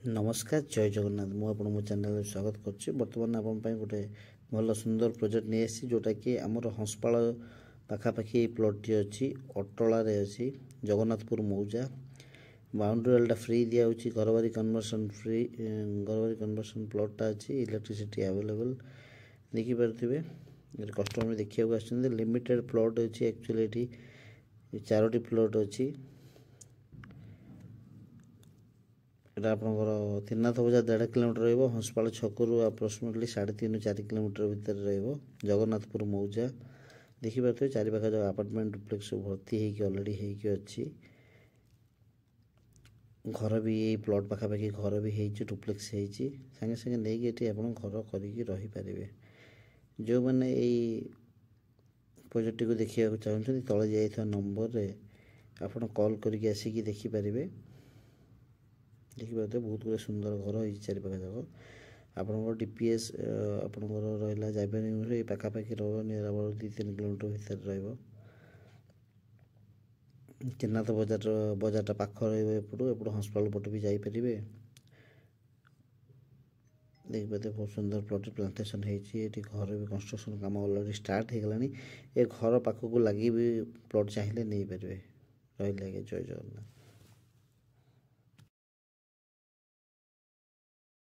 नमस्कार जय जगन्नाथ मु आपन मो चैनल स्वागत करछि। वर्तमान आपन पई गोटे भल सुंदर प्रोजेक्ट नै आसी जोटा कि हमर हंसपाल पाखापाखि प्लॉट टी अछि अटला रे अछि जगन्नाथपुर मौजा बाउंड्री वालटा फ्री दिया होछि घरबारी कन्वर्सन फ्री घरबारी कन्वर्सन प्लॉट टा अछि इलेक्ट्रिसिटी अवेलेबल देखि परथिबे कस्टमर देखिया को आछन लिमिटेड प्लॉट अछि एक्चुअली एठी चारोटी प्लॉट अछि आपंकर त्रिनाथ बजार 1.5 किलोमीटर रहिबो हंसपाल छकरू अप्रोक्सीमेटली 3.5 4 किलोमीटर भीतर रहिबो जगन्नाथपुर मौजा देखि पारथे चारि पाखा जो अपार्टमेंट डुप्लेक्स भर्ती हेकी ऑलरेडी हेकी अछि घर भी ए प्लॉट पाखापाखि घर भी हेची डुप्लेक्स हेची संगे संगे नेकी एठी आपण घर करिकी रही पारिबे जो माने ए प्रोजेक्ट को देखिया को चाहछन तळे जायथा नंबर रे आपण कॉल करिकी आसी की देखि पारिबे देखि पाते बहुत गुड सुंदर घर होई चारि पाखा जाको आपनकर डीपीएस आपनकर रहला जाबेनी रे पाखापाखि रहबो निराबर 2-3 किलोमीटर भीतर रहबो त्रिनाथ बजारटा पाख रहबो एपडो हॉस्पिटल पट भी जाई परिबे देखि पाते बहुत सुंदर प्लॉट प्लांटेशन हेची एठी घर भी कंस्ट्रक्शन काम ऑलरेडी स्टार्ट हे गलानी ए घर पाखको लागि भी प्लॉट चाहिए नहीं परिबे रहला के जय जगन्नाथ।